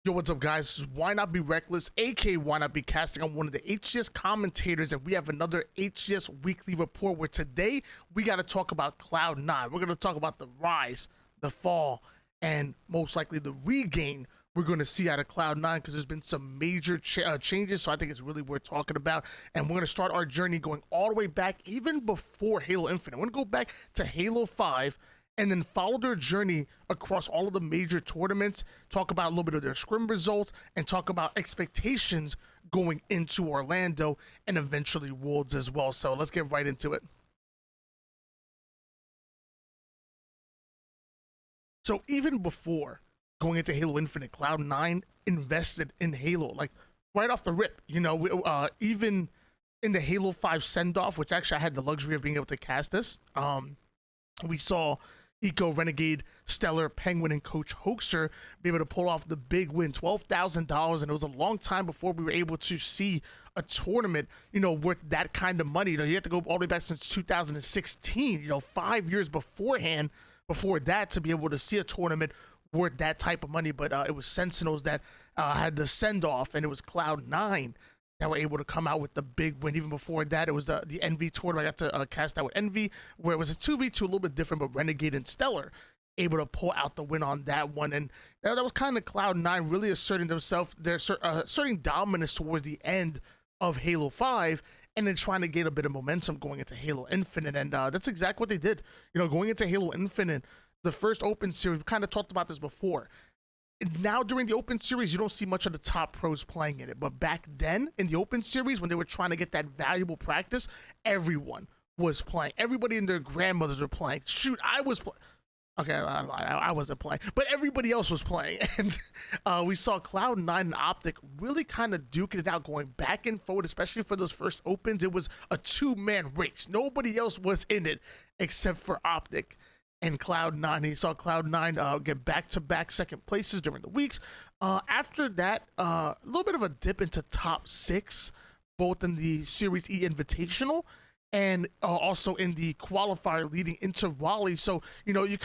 Yo, what's up, guys? This is Why Not Be Reckless, aka Why Not Be Casting. I'm one of the HCS commentators, and we have another HCS weekly report where today we got to talk about Cloud9. We're going to talk about the rise, the fall, and most likely the regain we're going to see out of Cloud9 because there's been some major changes, so I think it's really worth talking about. And we're going to start our journey going all the way back, even before Halo Infinite. We're going to go back to Halo 5 and then follow their journey across all of the major tournaments, talk about a little bit of their Scrim results, and talk about expectations going into Orlando and eventually Worlds as well. So let's get right into it. So even before going into Halo Infinite, Cloud9 invested in Halo, like right off the rip. You know, even in the Halo 5 send-off, which actually I had the luxury of being able to cast this, we saw Eco, Renegade, Stellar, Penguin, and Coach Hoaxer be able to pull off the big win, $12,000, and it was a long time before we were able to see a tournament, you know, worth that kind of money. You know, you have to go all the way back since 2016, you know, 5 years beforehand, before that, to be able to see a tournament worth that type of money. But it was Sentinels that had the send-off, and it was Cloud9 that were able to come out with the big win. Even before that, it was the NV tournament. I got to cast out with NV, where it was a 2v2, a little bit different, but Renegade and Stellar able to pull out the win on that one. And that was kind of Cloud9 really asserting themselves, asserting dominance towards the end of Halo 5, and then trying to get a bit of momentum going into Halo Infinite. And that's exactly what they did. You know, going into Halo Infinite, the first open series, we kind of talked about this before. Now during the open series, you don't see much of the top pros playing in it, but back then in the open series, when they were trying to get that valuable practice, everyone was playing. Everybody and their grandmothers were playing. Shoot, I was playing. Okay, I wasn't playing, but everybody else was playing. And we saw Cloud9 and Optic really kind of duking it out, going back and forward, especially for those first opens. It was a two-man race. Nobody else was in it except for Optic and Cloud9. And he saw Cloud9 get back-to-back second places during the weeks. After that, a little bit of a dip into top 6, both in the Series E Invitational and also in the qualifier leading into Raleigh. So, you know, you're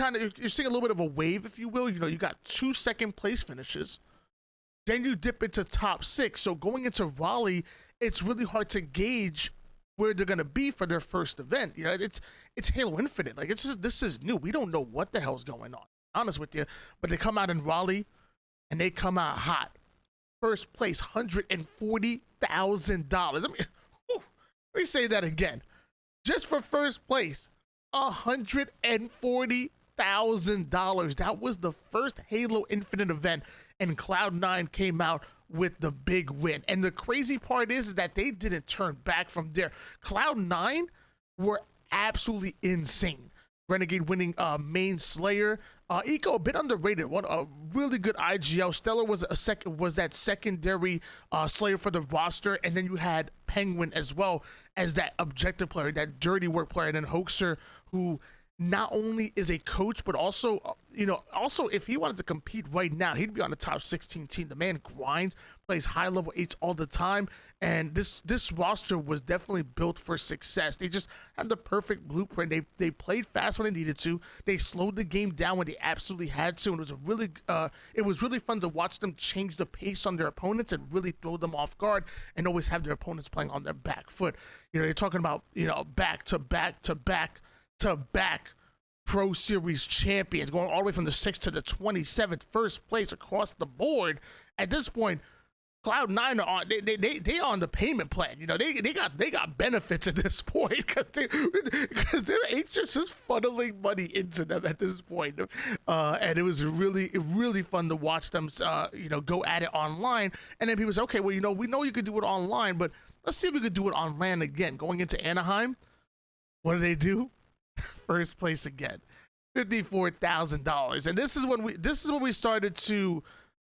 seeing a little bit of a wave, if you will. You know, you got 2 second place finishes, then you dip into top 6. So going into Raleigh, it's really hard to gauge where they're gonna be for their first event. You know, it's Halo Infinite. Like, this is new. We don't know what the hell's going on, honest with you. But they come out in Raleigh, and they come out hot. First place, $140,000. Let me say that again. Just for first place, $140,000. That was the first Halo Infinite event, and Cloud9 came out with the big win. And the crazy part is that they didn't turn back from there. Cloud9 were absolutely insane. Renegade winning main Slayer. Eco a bit underrated. One a really good IGL. Stellar was that secondary Slayer for the roster, and then you had Penguin as well as that objective player, that dirty work player, and then Hoaxer, who not only is a coach, but also, you know, also if he wanted to compete right now, he'd be on the top 16 team. The man grinds, plays high level 8s all the time, and this roster was definitely built for success. They just had the perfect blueprint. They played fast when they needed to. They slowed the game down when they absolutely had to, and it was really fun to watch them change the pace on their opponents and really throw them off guard and always have their opponents playing on their back foot. You know, you're talking about, you know, back to back Pro Series champions, going all the way from the 6th to the 27th, first place across the board. At this point, Cloud9 are on they on the payment plan. You know, they got benefits at this point because their HCS is funneling money into them at this point. And it was really fun to watch them you know, go at it online. And then people say, okay, well, you know, we know you could do it online, but let's see if we could do it on land again. Going into Anaheim, what do? First place again, $54,000. And this is when we started to,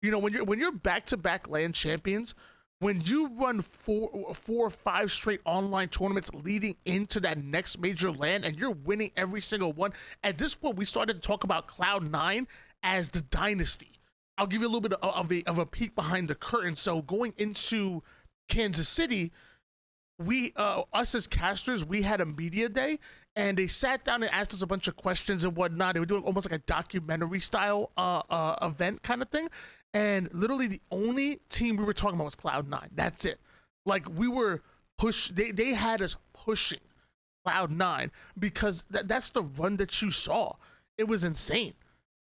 you know, when you're back-to-back LAN champions, when you run four or 5 straight online tournaments leading into that next major LAN, and you're winning every single one. At this point, we started to talk about Cloud9 as the dynasty. I'll give you a little bit of a peek behind the curtain. So going into Kansas City, us as casters, we had a media day, and they sat down and asked us a bunch of questions and whatnot. They were doing almost like a documentary style event kind of thing. And literally the only team we were talking about was Cloud9. That's it. Like we were they had us pushing Cloud9 because that's the run that you saw. It was insane.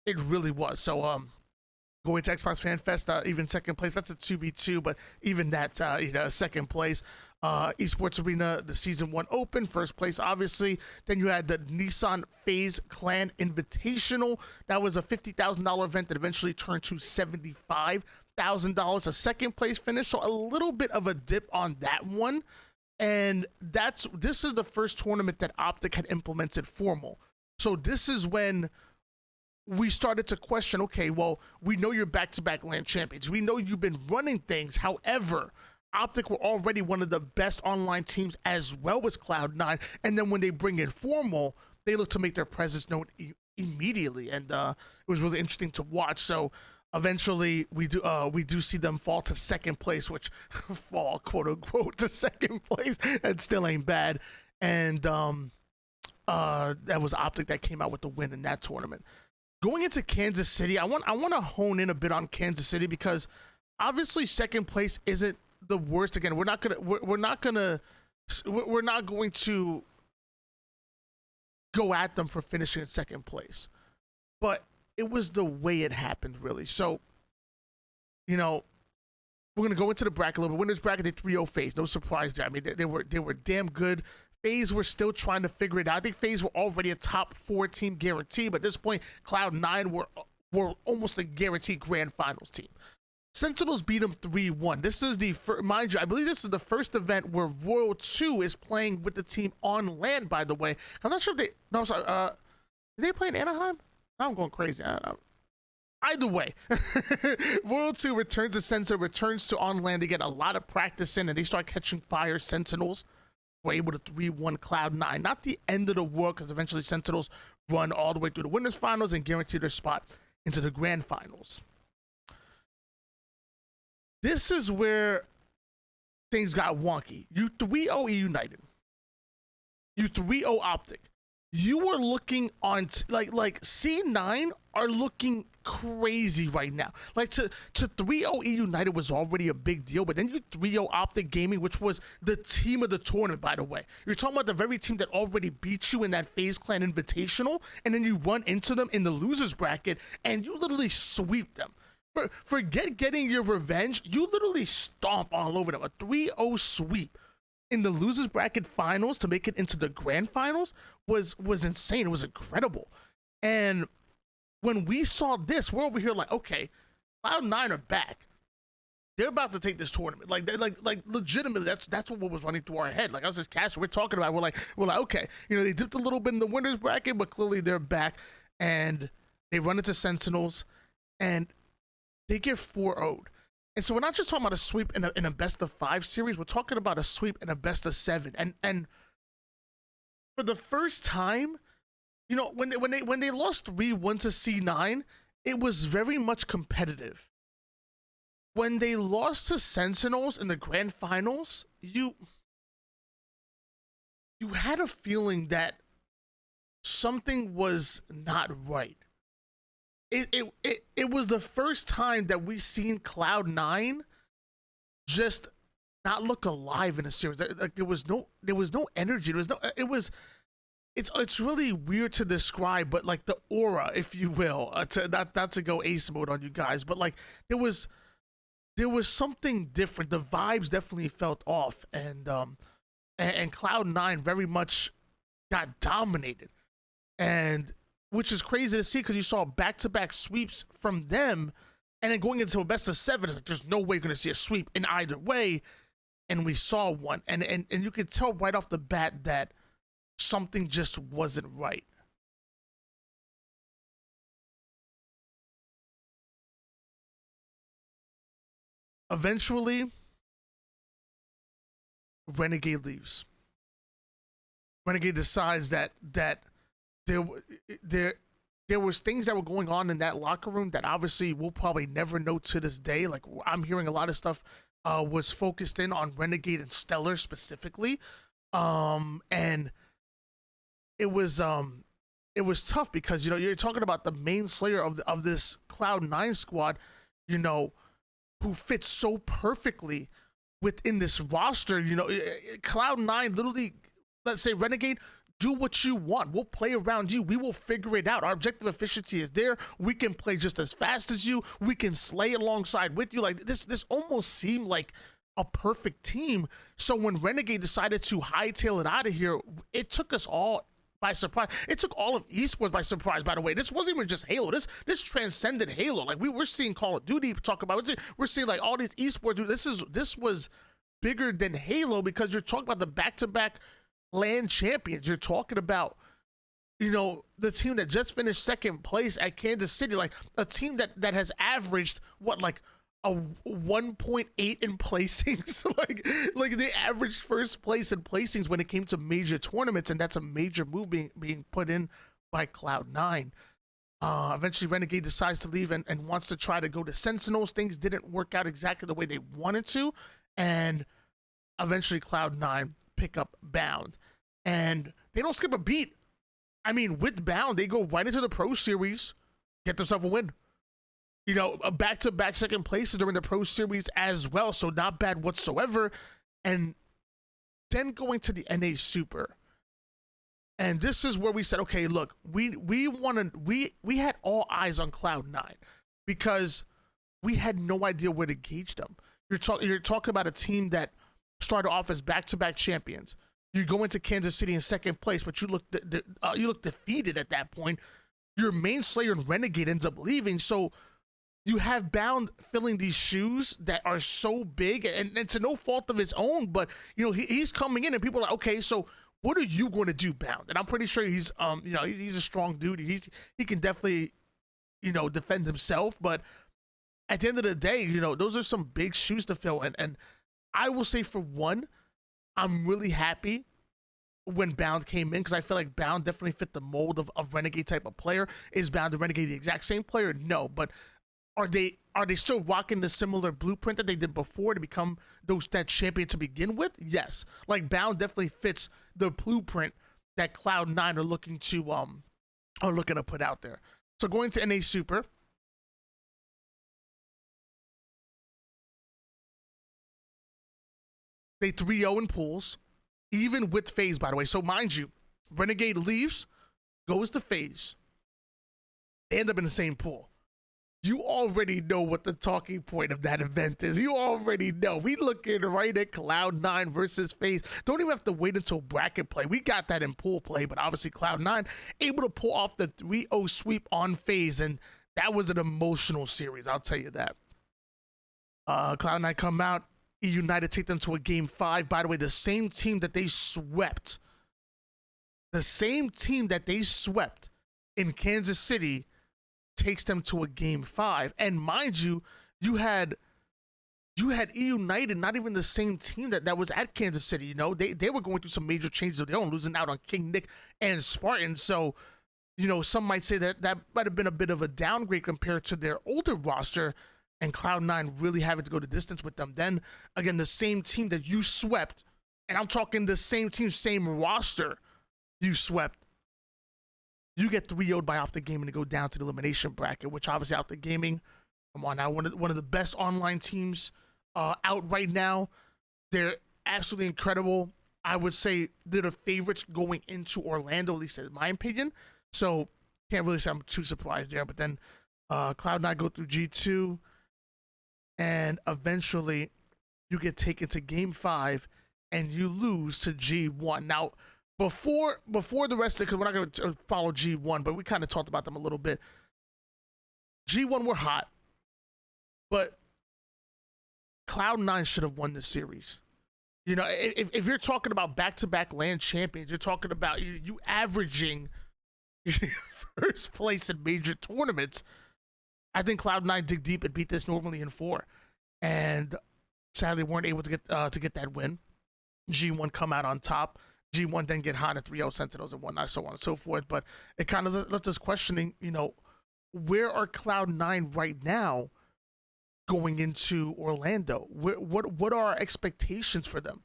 It really was. So going to Xbox Fan Fest, even second place. That's a 2v2, but even that, second place. Esports Arena, the Season 1 Open, first place, obviously. Then you had the Nissan FaZe Clan Invitational. That was a $50,000 event that eventually turned to $75,000. A second place finish, so a little bit of a dip on that one. And this is the first tournament that Optic had implemented formal. So this is when we started to question, okay, well, we know you're back-to-back LAN champions. We know you've been running things. However, Optic were already one of the best online teams as well as Cloud9. And then when they bring in formal, they look to make their presence known immediately. And it was really interesting to watch. So eventually we do see them fall to second place, which fall, quote unquote, to second place. That still ain't bad. And that was Optic that came out with the win in that tournament. Going into Kansas City, I want to hone in a bit on Kansas City because obviously second place isn't the worst. Again, we're not going to go at them for finishing in second place, but it was the way it happened, really. So, we're going to go into the bracket a little bit. Winners bracket, they 3-0 FaZe. No surprise there. I mean, they were damn good. FaZe were still trying to figure it out. I think FaZe were already a top 4 team guarantee, but at this point, Cloud9 were almost a guaranteed grand finals team. Sentinels beat them 3-1. This is the mind you, I believe this is the first event where Royal 2 is playing with the team on land, by the way. I'm not sure if I'm sorry, did they play in Anaheim? I'm going crazy. Either way, Royal 2 returns to Sentinel, returns to on land. They get a lot of practice in, and they start catching fire. Sentinels were able to 3-1 Cloud9. Not the end of the world, because eventually Sentinels run all the way through the winners finals and guarantee their spot into the grand finals. This is where things got wonky. You 3-0 United. You 3-0 Optic. You were looking on like C9 are looking crazy right now. Like to 3-0 United was already a big deal, but then you 3-0 Optic Gaming, which was the team of the tournament, by the way. You're talking about the very team that already beat you in that FaZe Clan Invitational, and then you run into them in the losers bracket, and you literally sweep them. Forget getting your revenge. You literally stomp all over them. A 3-0 sweep in the losers bracket finals to make it into the grand finals was insane. It was incredible. And when we saw this, we're over here like, okay, Cloud9 are back. They're about to take this tournament. Like legitimately, that's what was running through our head. Like, I was just casting, we're talking about, we're like, okay, they dipped a little bit in the winners bracket, but clearly they're back. And they run into Sentinels, and they get 4-0'd. And so we're not just talking about a sweep in a best of 5 series. We're talking about a sweep in a best of 7. And for the first time, when they lost 3-1 to C9, it was very much competitive. When they lost to Sentinels in the grand finals, you had a feeling that something was not right. It was the first time that we seen Cloud9 just not look alive in a series. Like there was no energy. It's really weird to describe, but like the aura, if you will, not to go ace mode on you guys, but like there was something different. The vibes definitely felt off, and Cloud9 very much got dominated, and which is crazy to see because you saw back-to-back sweeps from them, and then going into a best of 7, it's like there's no way you're going to see a sweep in either way, and we saw one, and you could tell right off the bat that something just wasn't right. Eventually, Renegade leaves. Renegade decides that there was things that were going on in that locker room that obviously we'll probably never know to this day. Like, I'm hearing a lot of stuff was focused in on Renegade and Stellar specifically, and it was tough because, you know, you're talking about the main slayer of this Cloud9 squad, you know, who fits so perfectly within this roster. You know, Cloud9 literally, let's say Renegade, do what you want. We'll play around you. We will figure it out. Our objective efficiency is there. We can play just as fast as you. We can slay alongside with you. Like this almost seemed like a perfect team. So when Renegade decided to hightail it out of here, it took us all by surprise. It took all of esports by surprise, by the way. This wasn't even just Halo. This transcended Halo. Like we're seeing Call of Duty talk about it. We're seeing like all these esports. This was bigger than Halo because you're talking about the back-to-back land champions. You're talking about, you know, the team that just finished second place at Kansas City, like a team that has averaged what, like a 1.8 in placings. like they averaged first place in placings when it came to major tournaments, and that's a major move being put in by Cloud9. Eventually Renegade decides to leave and wants to try to go to Sentinels. Things didn't work out exactly the way they wanted to, and eventually Cloud9 pick up Bound, and they don't skip a beat. I mean, with Bound, they go right into the Pro Series, get themselves a win. You know, a back-to-back second places during the Pro Series as well, so not bad whatsoever. And then going to the NA Super, and this is where we said, okay, look, we had all eyes on Cloud9 because we had no idea where to gauge them. You're talking about a team that started off as back-to-back champions. You go into Kansas City in second place, but you look defeated at that point. Your main slayer and Renegade ends up leaving, so you have Bound filling these shoes that are so big, and to no fault of his own, but you know he's coming in, and people are like, okay, so what are you going to do, Bound? And I'm pretty sure he's you know, he's a strong dude. He can definitely, you know, defend himself, but at the end of the day, you know, those are some big shoes to fill, and I will say, for one, I'm really happy when Bound came in because I feel like Bound definitely fit the mold of Renegade type of player. Is Bound and Renegade the exact same player? No, but are they still rocking the similar blueprint that they did before to become that champion to begin with? Yes. Like Bound definitely fits the blueprint that Cloud9 are looking to put out there. So going to NA Super, they 3-0 in pools, even with FaZe, by the way. So mind you, Renegade leaves, goes to FaZe. They end up in the same pool. You already know what the talking point of that event is. You already know. We looking right at Cloud9 versus FaZe. Don't even have to wait until bracket play. We got that in pool play, but obviously Cloud9 able to pull off the 3-0 sweep on FaZe, and that was an emotional series, I'll tell you that. Cloud9 come out, United take them to a game 5. By the way, the same team that they swept in Kansas City takes them to a game 5. And mind you, you had United, not even the same team that was at Kansas City. You know, they were going through some major changes of their own, losing out on King Nick and Spartan. So, you know, some might say that might have been a bit of a downgrade compared to their older roster, and Cloud9 really having to go the distance with them. Then again, the same team that you swept, and I'm talking the same team, same roster you swept, you get 3-0'd by Off the Gaming to go down to the elimination bracket, which obviously Off the Gaming, come on now, one of the best online teams out right now. They're absolutely incredible. I would say they're the favorites going into Orlando, at least in my opinion. So can't really say I'm too surprised there. But then Cloud9 go through G2, and eventually you get taken to game 5 and you lose to G1. Now, before the rest of it, because we're not going to follow G1, but we kind of talked about them a little bit. G1 were hot, but Cloud9 should have won this series. You know, if you're talking about back-to-back LAN champions, you're talking about you averaging first place in major tournaments. I think Cloud9 dig deep and beat this normally in 4, and sadly weren't able to get that win. G1 come out on top. G1 then get hot at 3-0 Sentinels and whatnot, so on and so forth. But it kind of left us questioning, you know, where are Cloud9 right now going into Orlando? What are our expectations for them?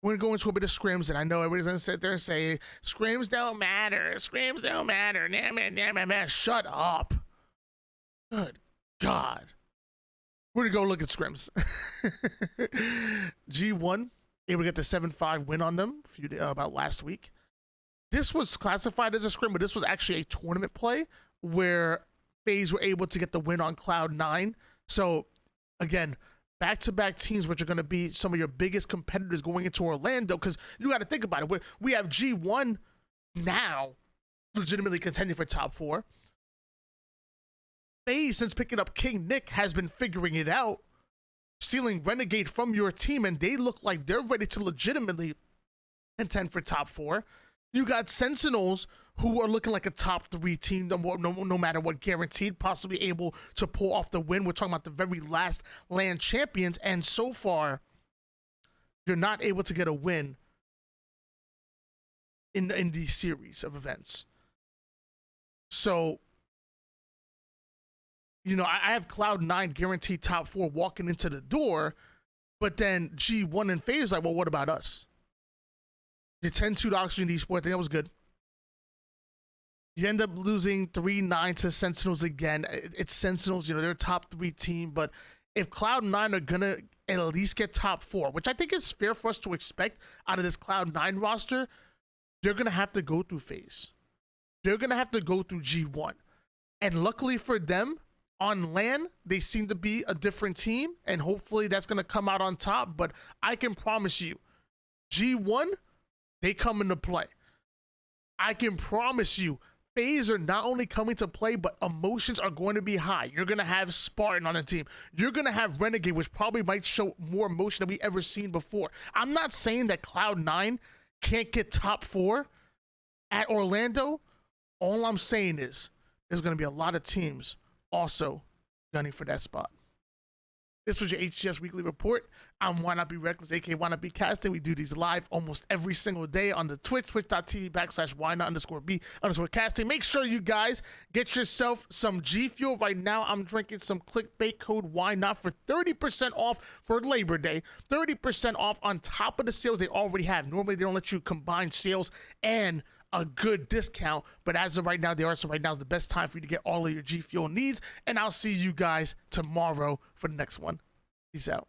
we're gonna go into a bit of scrims, and I know everybody's gonna sit there and say scrims don't matter. Scrims don't matter. Nah. Shut up. Good God. We're gonna go look at scrims. G1 able to get the 7-5 win on them about last week. This was classified as a scrim, but this was actually a tournament play where FaZe were able to get the win on Cloud9. So again, back-to-back teams, which are going to be some of your biggest competitors going into Orlando, because you got to think about it. We have G1 now legitimately contending for top 4. FaZe, since picking up King Nick, has been figuring it out, stealing Renegade from your team, and they look like they're ready to legitimately contend for top 4. You got Sentinels, who are looking like a top 3 team, no matter what, guaranteed, possibly able to pull off the win. We're talking about the very last LAN champions, and so far, you're not able to get a win in these series of events. So, you know, I have Cloud9 guaranteed top 4 walking into the door, but then G1 and FaZe like, well, what about us? You 10-2 to Oxygen Esports, I think that was good. You end up losing 3-9 to Sentinels again. It's Sentinels, you know, they're a top 3 team, but if Cloud9 are gonna at least get top 4, which I think is fair for us to expect out of this Cloud9 roster, they're gonna have to go through FaZe. They're gonna have to go through G1. And luckily for them, on LAN, they seem to be a different team, and hopefully that's gonna come out on top, but I can promise you, G1, they come into play. I can promise you, FaZe are not only coming to play, but emotions are going to be high. You're going to have Spartan on the team. You're going to have Renegade, which probably might show more emotion than we ever seen before. I'm not saying that Cloud9 can't get top 4 at Orlando. All I'm saying is there's going to be a lot of teams also gunning for that spot. This was your HCS Weekly Report. I'm YNOT Be Reckless, aka YNOT Be Casting. We do these live almost every single day on the Twitch, twitch.tv/YNOT_B_casting. Make sure you guys get yourself some G Fuel. Right now, I'm drinking some clickbait code YNOT for 30% off for Labor Day. 30% off on top of the sales they already have. Normally, they don't let you combine sales and a good discount, but as of right now, they are. So right now is the best time for you to get all of your G Fuel needs, and I'll see you guys tomorrow for the next one. Peace out.